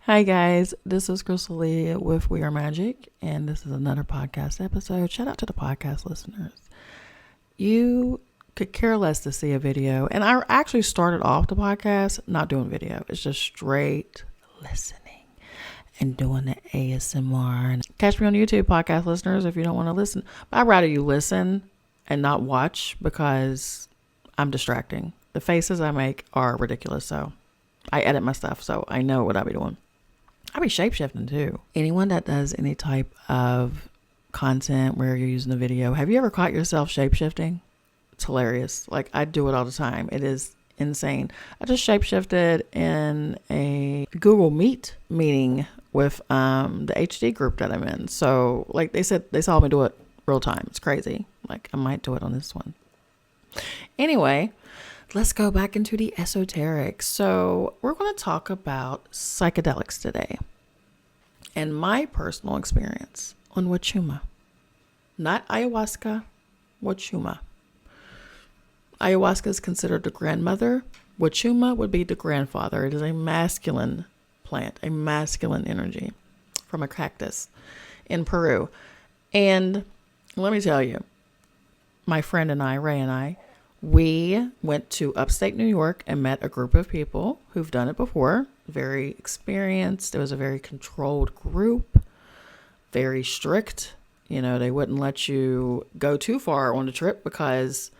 Hi guys, this is Crystal Lee with We Are Magic, and this is another podcast episode. Shout out to the podcast listeners. You could care less to see a video, and I actually started off the podcast not doing video. It's just straight listening and doing the ASMR. And catch me on YouTube, podcast listeners, if you don't want to listen. But I'd rather you listen and not watch because I'm distracting. The faces I make are ridiculous, so I edit my stuff, so I know what I be doing. I be shapeshifting too. Anyone that does any type of content where you're using a video, have you ever caught yourself shapeshifting? It's hilarious. Like, I do it all the time. It is insane. I just shapeshifted in a Google Meet meeting with the HD group that I'm in. So like they said, they saw me do it real time. It's crazy. Like, I might do it on this one. Anyway, let's go back into the esoteric. So we're going to talk about psychedelics today and my personal experience on Wachuma. Not ayahuasca, Wachuma. Ayahuasca is considered the grandmother. Wachuma would be the grandfather. It is a masculine plant, a masculine energy from a cactus in Peru. And let me tell you, my friend and I, Ray and I, we went to upstate New York and met a group of people who've done it before, very experienced. It was a very controlled group, very strict. You know, they wouldn't let you go too far on the trip because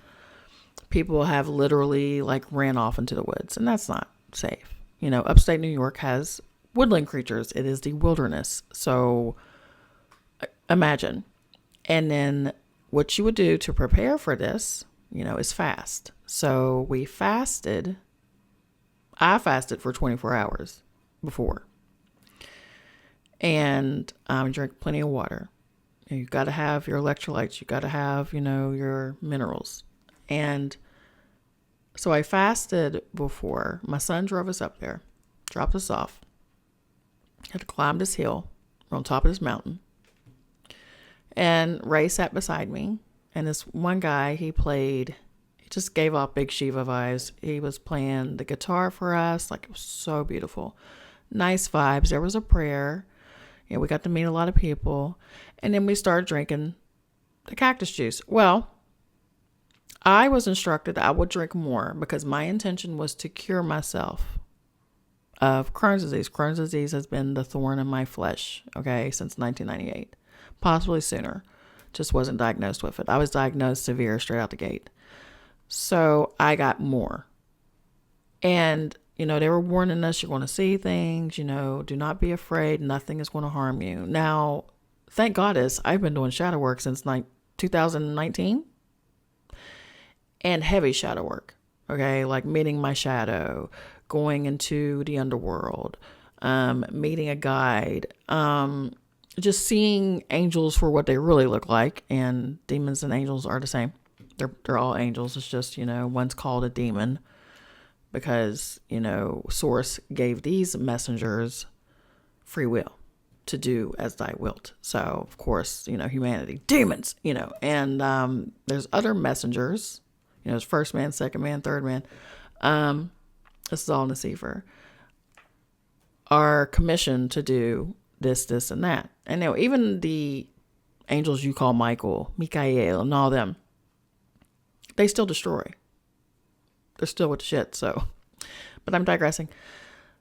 people have literally like ran off into the woods, and that's not safe. You know, upstate New York has woodland creatures. It is the wilderness. So imagine. And then what you would do to prepare for this, you know, is fast. So we fasted. I fasted for 24 hours before. And drank plenty of water. You got to have your electrolytes. You got to have, you know, your minerals. And so I fasted before. My son drove us up there, dropped us off. Had to climb this hill. We're on top of this mountain. And Ray sat beside me. And this one guy, he just gave off big Shiva vibes. He was playing the guitar for us. Like, it was so beautiful. Nice vibes. There was a prayer. Yeah, we got to meet a lot of people. And then we started drinking the cactus juice. Well, I was instructed I would drink more because my intention was to cure myself of Crohn's disease. Crohn's disease has been the thorn in my flesh, okay, since 1998. Possibly sooner. Just wasn't diagnosed with it. I was diagnosed severe straight out the gate. So I got more. And, you know, they were warning us, you're going to see things, you know, do not be afraid. Nothing is going to harm you. Now, thank goddess, I've been doing shadow work since 2019 and heavy shadow work. Okay. Like meeting my shadow, going into the underworld, meeting a guide, just seeing angels for what they really look like. And demons and angels are the same. They're all angels. It's just, you know, one's called a demon because, you know, Source gave these messengers free will to do as thy wilt. So, of course, you know, humanity, demons, you know, and there's other messengers, you know, there's first man, second man, third man. This is all Nasifer, are commissioned to do this, and that. And you know, even the angels you call Michael, and all them, they still destroy. They're still with the shit. So, but I'm digressing.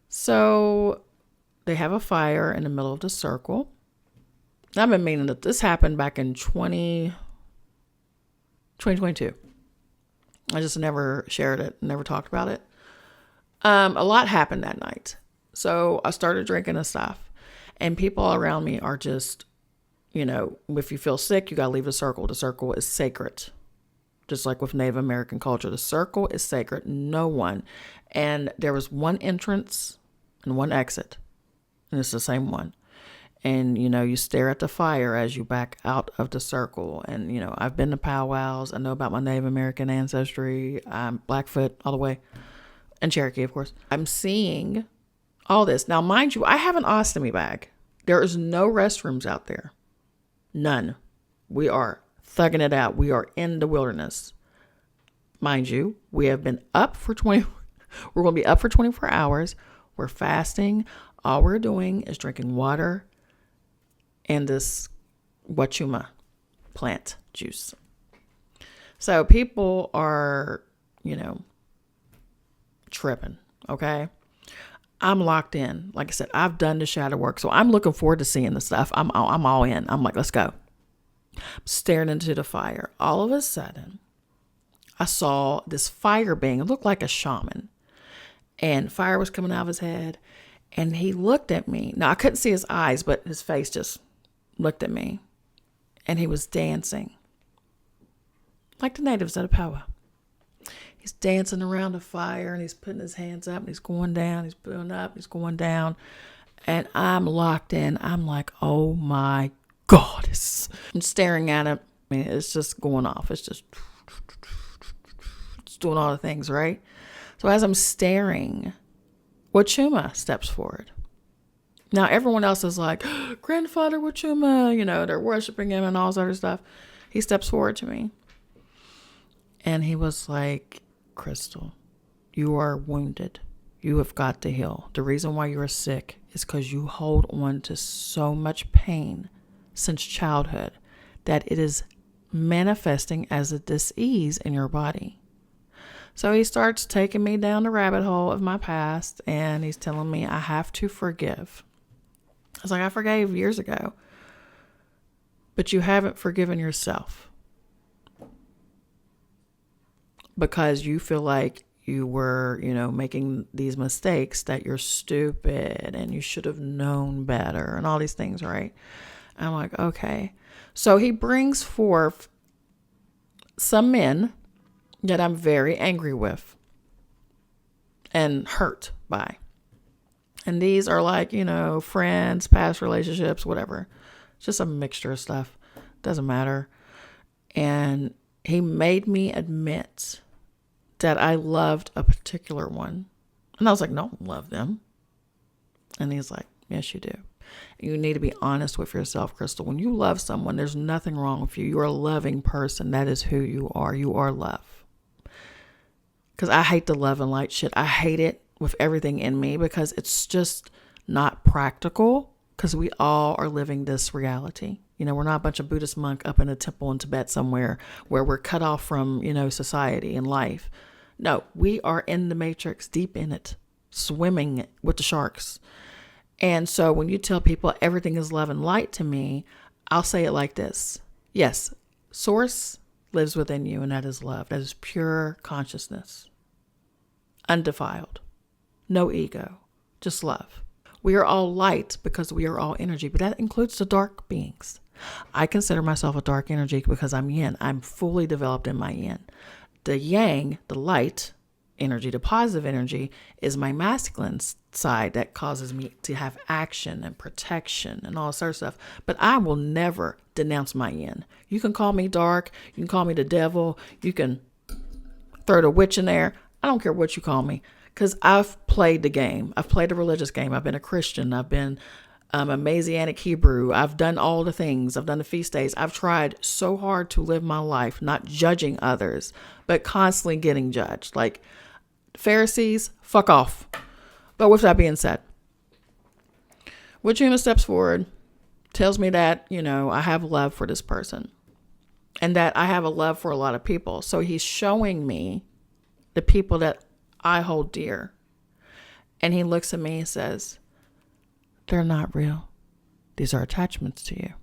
So they have a fire in the middle of the circle. I've been meaning that this happened back in 2022. I just never shared it, never talked about it. A lot happened that night. So I started drinking and stuff. And people around me are just, you know, if you feel sick, you got to leave the circle. The circle is sacred. Just like with Native American culture, the circle is sacred. No one. And there was one entrance and one exit. And it's the same one. And, you know, you stare at the fire as you back out of the circle. And, you know, I've been to powwows. I know about my Native American ancestry. I'm Blackfoot all the way. And Cherokee, of course. I'm seeing all this. Now, mind you, I have an ostomy bag. There is no restrooms out there. None. We are thugging it out. We are in the wilderness. Mind you, we have been up for we're going to be up for 24 hours. We're fasting. all we're doing is drinking water and this Wachuma plant juice. So people are, tripping. Okay. I'm locked in. Like I said, I've done the shadow work. So I'm looking forward to seeing the stuff. I'm all in. I'm like, let's go. I'm staring into the fire. All of a sudden, I saw this fire being, it looked like a shaman. And fire was coming out of his head. And he looked at me. Now, I couldn't see his eyes, but his face just looked at me. And he was dancing. Like the natives at a powwow. He's dancing around the fire and he's putting his hands up and he's going down. He's pulling up, he's going down. And I'm locked in. I'm like, oh my God. I'm staring at him. I mean, it's just going off. It's doing all the things, right? So as I'm staring, Wachuma steps forward. Now everyone else is like, Grandfather Wachuma, they're worshiping him and all this other stuff. He steps forward to me. And he was like, Crystal, you are wounded. You have got to heal. The reason why you are sick is because you hold on to so much pain since childhood that it is manifesting as a disease in your body. So he starts taking me down the rabbit hole of my past and he's telling me I have to forgive. I was like, I forgave years ago, but you haven't forgiven yourself. Because you feel like you were, making these mistakes, that you're stupid and you should have known better and all these things, right? I'm like, okay. So he brings forth some men that I'm very angry with and hurt by. And these are like, friends, past relationships, whatever. It's just a mixture of stuff. Doesn't matter. And he made me admit that I loved a particular one. And I was like, no, I don't love them. And he's like, yes, you do. You need to be honest with yourself, Crystal. When you love someone, there's nothing wrong with you. You're a loving person. That is who you are. You are love. Because I hate the love and light shit. I hate it with everything in me because it's just not practical, because we all are living this reality. We're not a bunch of Buddhist monk up in a temple in Tibet somewhere where we're cut off from, society and life. No, we are in the matrix, deep in it, swimming with the sharks. And so when you tell people everything is love and light to me, I'll say it like this. Yes, source lives within you, and that is love. That is pure consciousness. Undefiled. No ego. Just love. We are all light because we are all energy, but that includes the dark beings. I consider myself a dark energy because I'm yin. I'm fully developed in my yin. The yang, the light energy, the positive energy, is my masculine side that causes me to have action and protection and all sort of stuff. But I will never denounce my yin. You can call me dark. You can call me the devil. You can throw the witch in there. I don't care what you call me, because I've played the game. I've played a religious game. I've been a Christian. I've been a Messianic Hebrew. I've done all the things. I've done the feast days. I've tried so hard to live my life, not judging others, but constantly getting judged. Like Pharisees, fuck off. But with that being said, Wachuma steps forward, tells me that, I have love for this person and that I have a love for a lot of people. So he's showing me the people that I hold dear. And he looks at me and says, they're not real. These are attachments to you.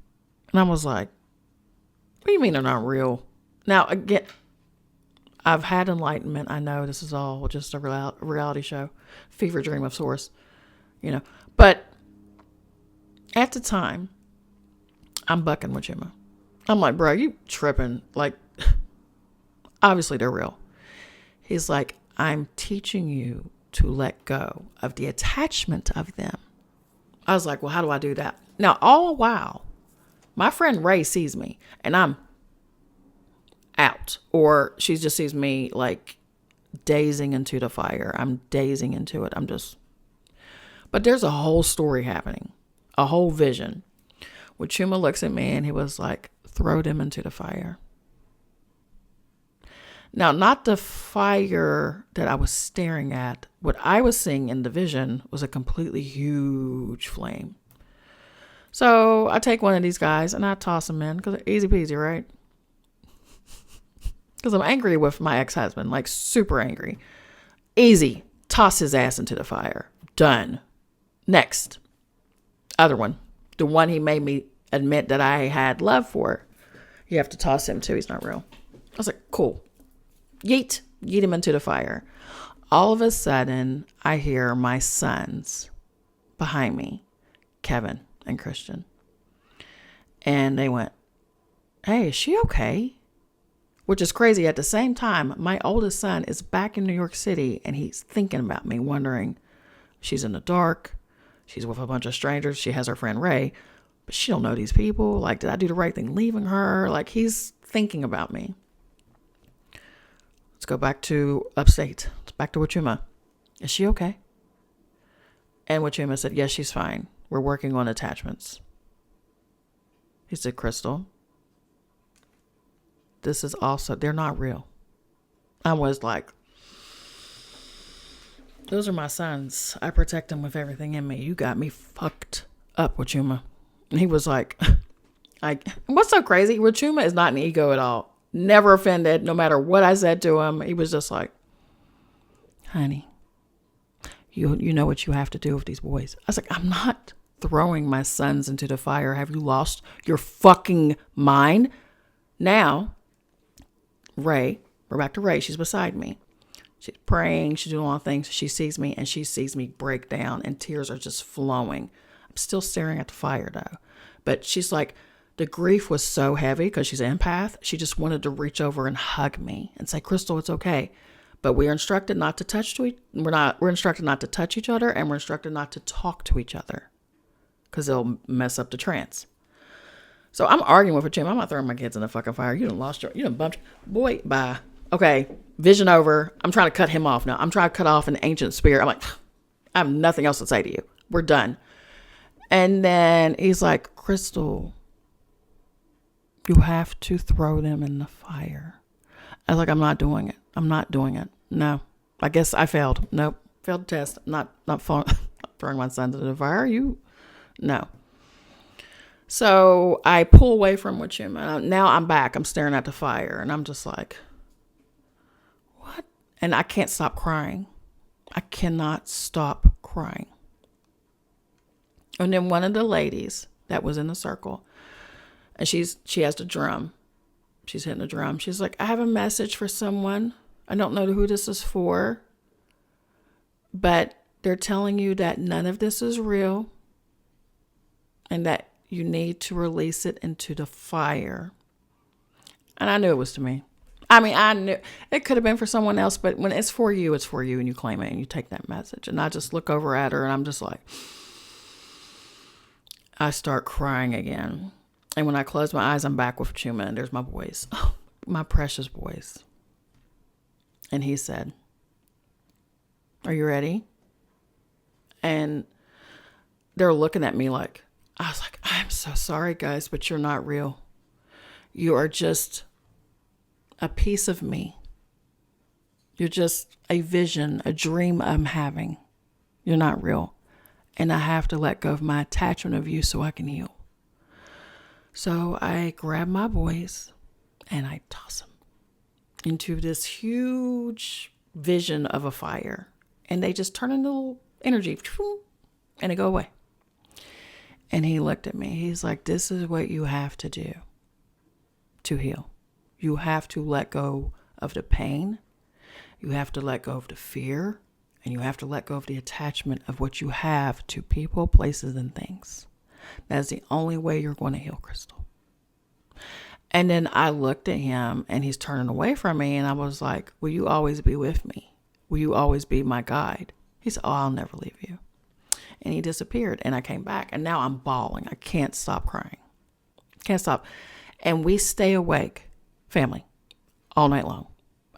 And I was like, what do you mean they're not real? Now, again, I've had enlightenment. I know this is all just a reality show, fever dream of sorts, But at the time, I'm bucking Wachuma. I'm like, bro, you tripping. Like, obviously they're real. He's like, I'm teaching you to let go of the attachment of them. I was like, well, how do I do that? Now, all the while, my friend Ray sees me and I'm out, or she just sees me like dazing into the fire. I'm dazing into it. But there's a whole story happening, a whole vision. Wachuma looks at me and he was like, throw them into the fire. Now, not the fire that I was staring at. What I was seeing in the vision was a completely huge flame. So I take one of these guys and I toss him in because easy peasy, right? Because I'm angry with my ex-husband, like super angry. Easy. Toss his ass into the fire. Done. Next. Other one. The one he made me admit that I had love for. You have to toss him too. He's not real. I was like, cool. Yeet. Yeet him into the fire. All of a sudden, I hear my sons behind me, Kevin and Christian. And they went, hey, is she okay? Which is crazy. At the same time, my oldest son is back in New York City and he's thinking about me, wondering, she's in the dark. She's with a bunch of strangers. She has her friend Ray, but she don't know these people. Like, did I do the right thing leaving her? Like, he's thinking about me. Let's go back to upstate. Let's back to Wachuma. Is she okay? And Wachuma said, yes, she's fine. We're working on attachments. He said, Crystal, this is also, they're not real. I was like, those are my sons. I protect them with everything in me. You got me fucked up, Wachuma. And he was like, what's so crazy? Wachuma is not an ego at all. Never offended, no matter what I said to him. He was just like, honey, you know what you have to do with these boys. I was like, I'm not throwing my sons into the fire. Have you lost your fucking mind? Now, Ray, we're back to Ray. She's beside me. She's praying. She's doing all the things. She sees me and she sees me break down and tears are just flowing. I'm still staring at the fire though. But she's like, the grief was so heavy because she's an empath. She just wanted to reach over and hug me and say, Crystal, it's okay. But we're instructed not to touch we're instructed not to touch each other, and we're instructed not to talk to each other because it'll mess up the trance. So I'm arguing with Wachuma. I'm not throwing my kids in the fucking fire. You done bumped. Boy, bye. Okay, vision over. I'm trying to cut him off now. I'm trying to cut off an ancient spirit. I'm like, I have nothing else to say to you. We're done. And then he's like, Crystal, you have to throw them in the fire. I was like, I'm not doing it. I'm not doing it. No. I guess I failed. Nope. Failed the test. Not throwing my sons into the fire. No. So I pull away from Wachuma. Now I'm back. I'm staring at the fire and I'm just like, what? And I can't stop crying. I cannot stop crying. And then one of the ladies that was in the circle, and she has the drum. She's hitting the drum. She's like, I have a message for someone. I don't know who this is for, but they're telling you that none of this is real and that you need to release it into the fire. And I knew it was to me. I mean, I knew it could have been for someone else, but when it's for you, and you claim it and you take that message. And I just look over at her and I'm just like, I start crying again. And when I close my eyes, I'm back with Wachuma and there's my boys. Oh, my precious boys. And he said, are you ready? And they're looking at me like, I was like, I'm so sorry, guys, but you're not real. You are just a piece of me. You're just a vision, a dream I'm having. You're not real. And I have to let go of my attachment of you so I can heal. So I grab my boys and I toss them into this huge vision of a fire. And they just turn into little energy and they go away. And he looked at me. He's like, this is what you have to do to heal. You have to let go of the pain. You have to let go of the fear. And you have to let go of the attachment of what you have to people, places, and things. That is the only way you're going to heal, Crystal. And then I looked at him and he's turning away from me. And I was like, will you always be with me? Will you always be my guide? He said, oh, I'll never leave you. And he disappeared and I came back and now I'm bawling. I can't stop crying. Can't stop. And we stay awake, family, all night long.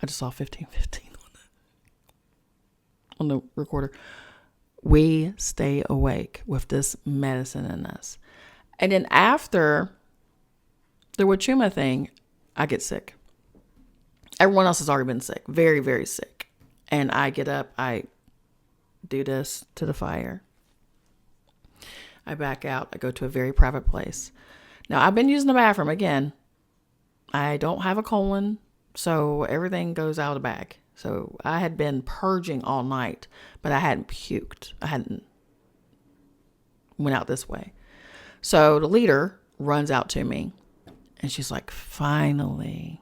I just saw 15:15 on the recorder. We stay awake with this medicine in us. And then after the Wachuma thing, I get sick. Everyone else has already been sick, very, very sick. And I get up, I do this to the fire. I back out. I go to a very private place. Now, I've been using the bathroom again. I don't have a colon, so everything goes out of the bag. So I had been purging all night, but I hadn't puked. I hadn't went out this way. So the leader runs out to me, and she's like, finally,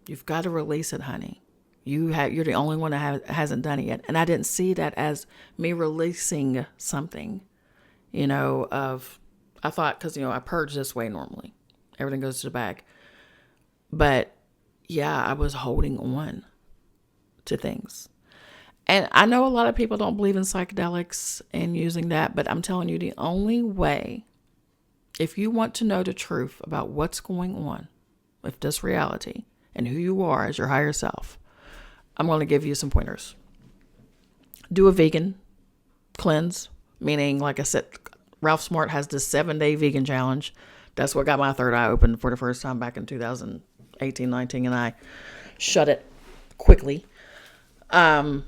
you've got to release it, honey. You're the only one that hasn't done it yet. And I didn't see that as me releasing something, I thought, because, I purge this way normally. Everything goes to the bag. But yeah, I was holding on to things. And I know a lot of people don't believe in psychedelics and using that, but I'm telling you, the only way, if you want to know the truth about what's going on with this reality and who you are as your higher self, I'm going to give you some pointers. Do a vegan cleanse, meaning, like I said, Ralph Smart has this 7-day vegan challenge. That's what got my third eye open for the first time back in 2018, 19, and I shut it quickly. And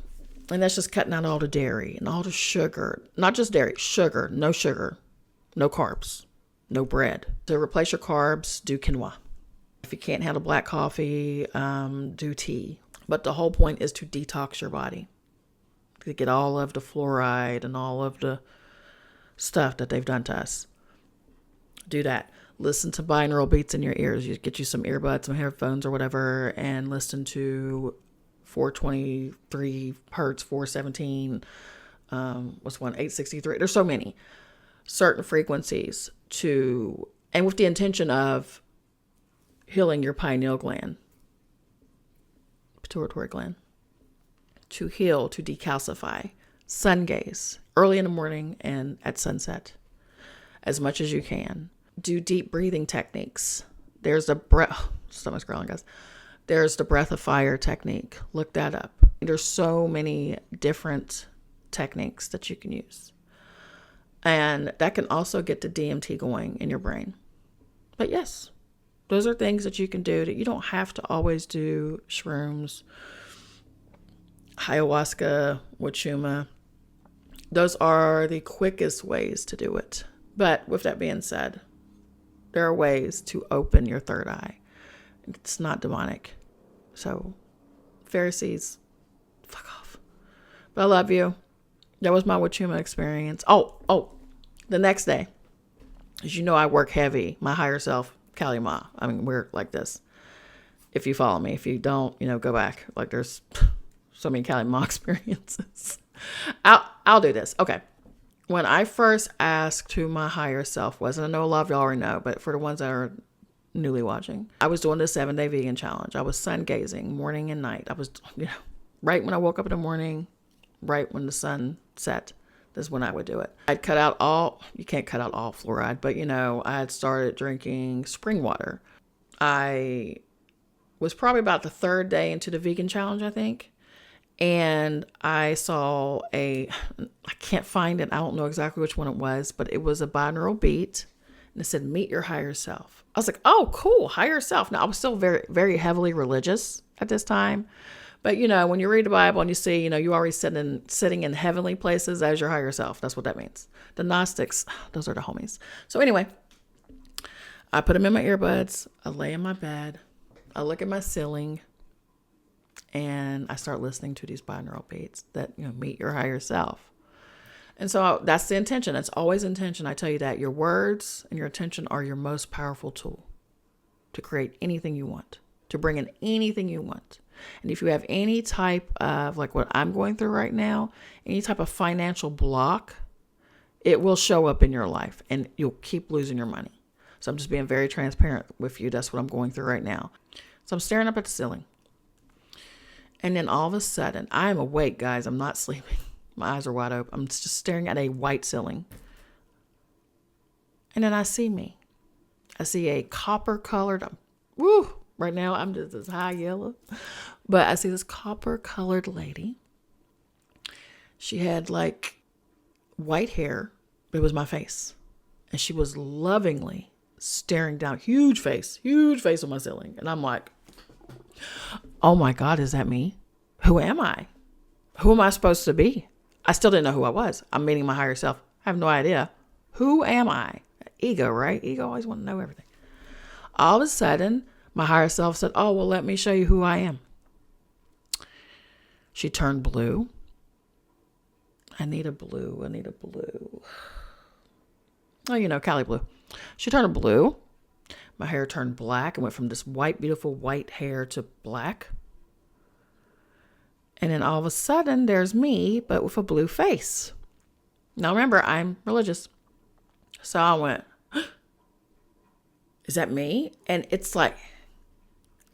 that's just cutting out all the dairy and all the sugar. Not just dairy, sugar, no carbs, no bread. To replace your carbs, do quinoa. If you can't handle black coffee, do tea. But the whole point is to detox your body, to get all of the fluoride and all of the stuff that they've done to us. Do that. Listen to binaural beats in your ears. You get you some earbuds, some headphones or whatever, and listen to 423 hertz, 417, 863. There's so many certain frequencies and with the intention of healing your pineal gland, pituitary gland, to heal, to decalcify, sun gaze early in the morning and at sunset as much as you can. Do deep breathing techniques. There's the breath, stomach's growling, guys. There's the breath of fire technique. Look that up. There's so many different techniques that you can use. And that can also get the DMT going in your brain. But yes, those are things that you can do that you don't have to always do shrooms, ayahuasca, Wachuma. Those are the quickest ways to do it. But with that being said, there are ways to open your third eye. It's not demonic. So, Pharisees, fuck off. But I love you. That was my Wachuma experience. Oh, the next day, as you know, I work heavy. My higher self, Kali Ma. I mean, we're like this. If you follow me, if you don't, go back. Like, there's so many Kali Ma experiences. I'll do this. Okay. When I first asked who my higher self was, and I know a lot of y'all already know, but for the ones that are newly watching, I was doing the 7-day vegan challenge. I was sun gazing morning and night. I was, right when I woke up in the morning, right when the sun set, this is when I would do it. I'd cut out you can't cut out all fluoride, but I had started drinking spring water. I was probably about the 3rd day into the vegan challenge, I think. And I saw I can't find it. I don't know exactly which one it was, but it was a binaural beat. And it said, meet your higher self. I was like, oh, cool, higher self. Now, I was still very, very heavily religious at this time. But, when you read the Bible and you see, you already sitting in heavenly places as your higher self. That's what that means. The Gnostics, those are the homies. So anyway, I put them in my earbuds. I lay in my bed. I look at my ceiling. And I start listening to these binaural beats that, meet your higher self. And so that's the intention. It's always intention. I tell you that your words and your intention are your most powerful tool to create anything you want, to bring in anything you want. And if you have any type of, like what I'm going through right now, any type of financial block, it will show up in your life and you'll keep losing your money. So I'm just being very transparent with you. That's what I'm going through right now. So I'm staring up at the ceiling. And then all of a sudden, I am awake, guys. I'm not sleeping. My eyes are wide open. I'm just staring at a white ceiling. And then I see me. I see a copper-colored, right now I'm just this high yellow. But I see this copper-colored lady. She had like white hair, but it was my face. And she was lovingly staring down, huge face on my ceiling. And I'm like, oh my God, is that me? Who am I? Who am I supposed to be? I still didn't know who I was. I'm meeting my higher self. I have no idea. Who am I? Ego, right? Ego always wants to know everything. All of a sudden, my higher self said, oh, well, let me show you who I am. She turned blue. I need a blue. Oh, Cali blue. She turned blue. My hair turned black and went from this white, beautiful white hair to black. And then all of a sudden, there's me, but with a blue face. Now, remember, I'm religious. So I went, is that me? And it's like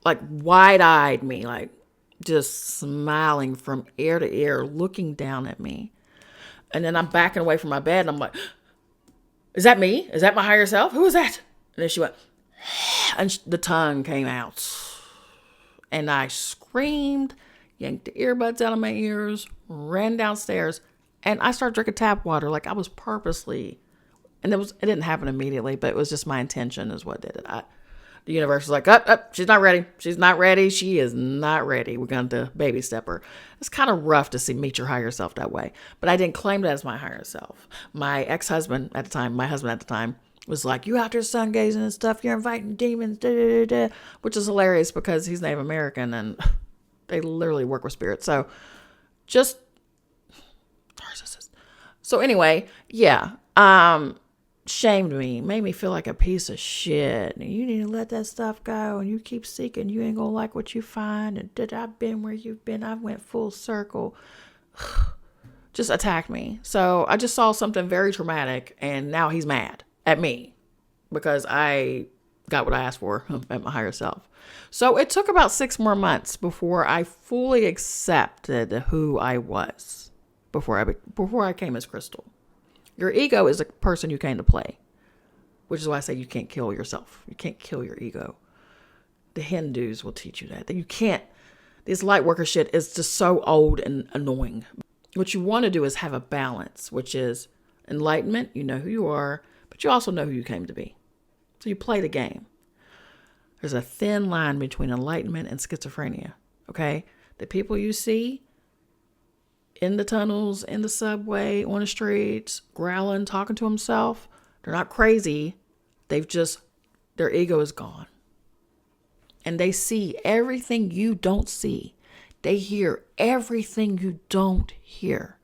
wide-eyed me, like just smiling from ear to ear, looking down at me. And then I'm backing away from my bed, and I'm like, is that me? Is that my higher self? Who is that? And then she went, and the tongue came out. And I screamed, yanked the earbuds out of my ears, ran downstairs, and I started drinking tap water like I was purposely. And it didn't happen immediately, but it was just my intention is what did it. The universe was like, she's not ready. She's not ready. She is not ready. We're going to baby step her. It's kind of rough to meet your higher self that way. But I didn't claim that as my higher self. My husband at the time, was like, you out there sun gazing and stuff. You're inviting demons, which is hilarious because he's Native American and they literally work with spirits. So just, so anyway, yeah. Shamed me, made me feel like a piece of shit. And you need to let that stuff go. And you keep seeking, you ain't gonna like what you find. And I've been where you've been. I went full circle. Just attacked me. So I just saw something very traumatic, and now he's mad at me because I got what I asked for at my higher self. So it took about 6 more months before I fully accepted who I was. Before I came as Crystal. Your ego is a person you came to play, which is why I say you can't kill yourself. You can't kill your ego. The Hindus will teach you that you can't. This light worker shit is just so old and annoying. What you want to do is have a balance, which is enlightenment. You know who you are, but you also know who you came to be. So you play the game. There's a thin line between enlightenment and schizophrenia. Okay? The people you see in the tunnels, in the subway, on the streets, growling, talking to himself. They're not crazy. Their ego is gone. And they see everything you don't see. They hear everything you don't hear.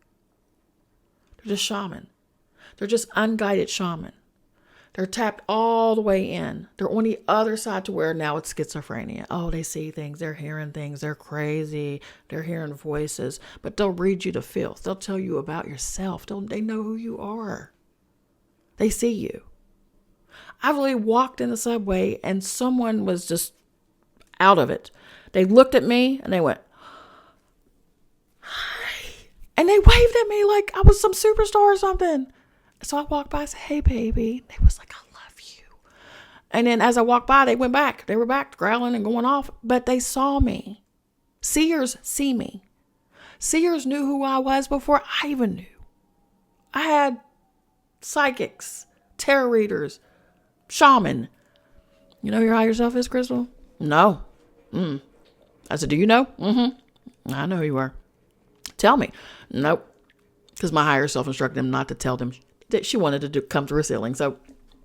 They're just shaman. They're just unguided shaman. They're tapped all the way in. They're on the other side to where now it's schizophrenia. Oh, they see things. They're hearing things. They're crazy. They're hearing voices. But they'll read you to filth. They'll tell you about yourself. They know who you are. They see you. I really walked in the subway and someone was just out of it. They looked at me and they went, hi. And they waved at me like I was some superstar or something. So I walked by and said, hey, baby. They was like, I love you. And then as I walked by, they went back. They were back growling and going off. But they saw me. Seers see me. Seers knew who I was before I even knew. I had psychics, tarot readers, shaman. You know who your higher self is, Crystal? No. I said, do you know? I know who you are. Tell me. Nope. Because my higher self instructed him not to tell them that she wanted to come to her ceiling. So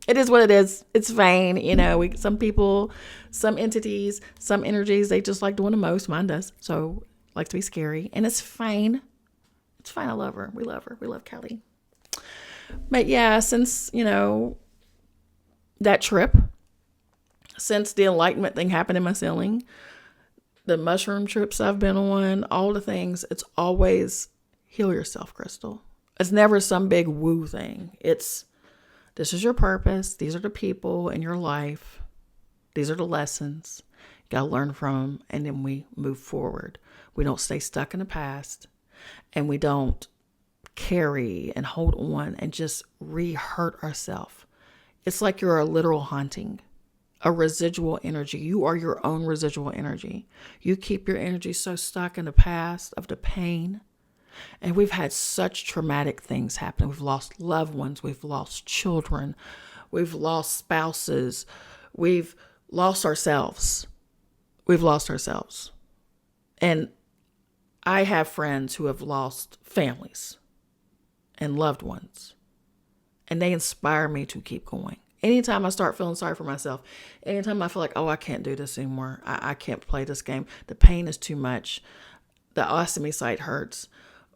it is what it is. It's fine. Some people, some entities, some energies, they just like doing the most. Mine does. So likes to be scary. And it's fine. It's fine. I love her. We love her. We love Kelly. But yeah, since, that trip, since the enlightenment thing happened in my ceiling, the mushroom trips I've been on, all the things, it's always heal yourself, Crystal. It's never some big woo thing. This is your purpose. These are the people in your life. These are the lessons. You got to learn from them. And then we move forward. We don't stay stuck in the past. And we don't carry and hold on and just re-hurt ourselves. It's like you're a literal haunting, a residual energy. You are your own residual energy. You keep your energy so stuck in the past of the pain. And we've had such traumatic things happen. We've lost loved ones. We've lost children. We've lost spouses. We've lost ourselves. We've lost ourselves. And I have friends who have lost families and loved ones, and they inspire me to keep going. Anytime I start feeling sorry for myself, anytime I feel like, oh, I can't do this anymore, I can't play this game, the pain is too much, the ostomy site hurts,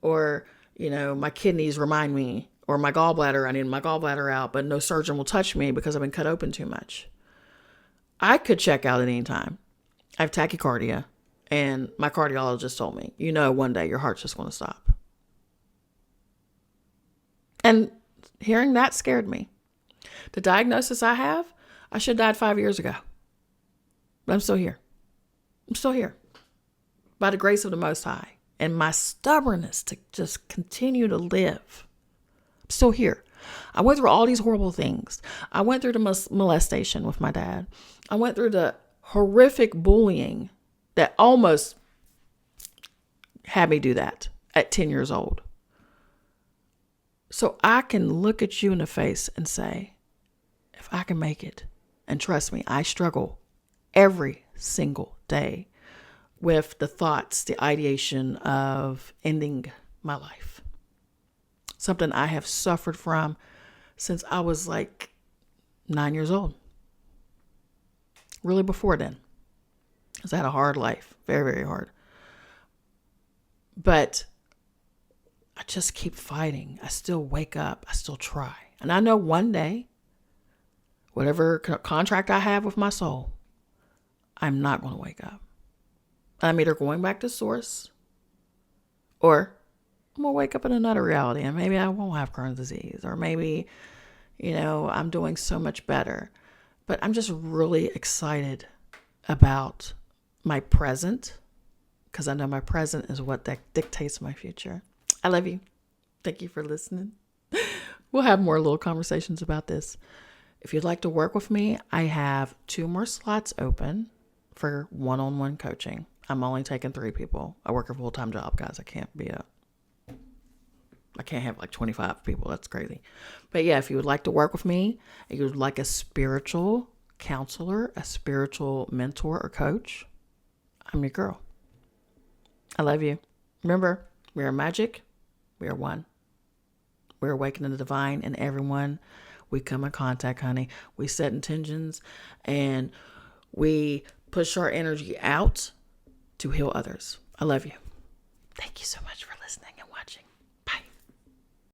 or, my kidneys remind me, or my gallbladder, I need my gallbladder out, but no surgeon will touch me because I've been cut open too much. I could check out at any time. I have tachycardia, and my cardiologist told me, one day your heart's just going to stop. And hearing that scared me. The diagnosis I have, I should have died 5 years ago. But I'm still here. I'm still here. By the grace of the Most High. And my stubbornness to just continue to live. I'm still here. I went through all these horrible things. I went through the molestation with my dad. I went through the horrific bullying that almost had me do that at 10 years old. So I can look at you in the face and say, if I can make it, and trust me, I struggle every single day with the thoughts, the ideation of ending my life. Something I have suffered from since I was like 9 years old. Really before then. Because I had a hard life. Very, very hard. But I just keep fighting. I still wake up. I still try. And I know one day, whatever contract I have with my soul, I'm not going to wake up. I'm either going back to source, or I'm going to wake up in another reality, and maybe I won't have Crohn's disease, or maybe, I'm doing so much better. But I'm just really excited about my present, because I know my present is what that dictates my future. I love you. Thank you for listening. We'll have more little conversations about this. If you'd like to work with me, I have 2 more slots open for one-on-one coaching. I'm only taking 3 people. I work a full-time job, guys. I can't have like 25 people. That's crazy. But yeah, if you would like to work with me, if you would like a spiritual counselor, a spiritual mentor or coach, I'm your girl. I love you. Remember, we are magic. We are one. We're awakening the divine in everyone we come in contact, honey. We set intentions and we push our energy out to heal others. I love you. Thank you so much for listening.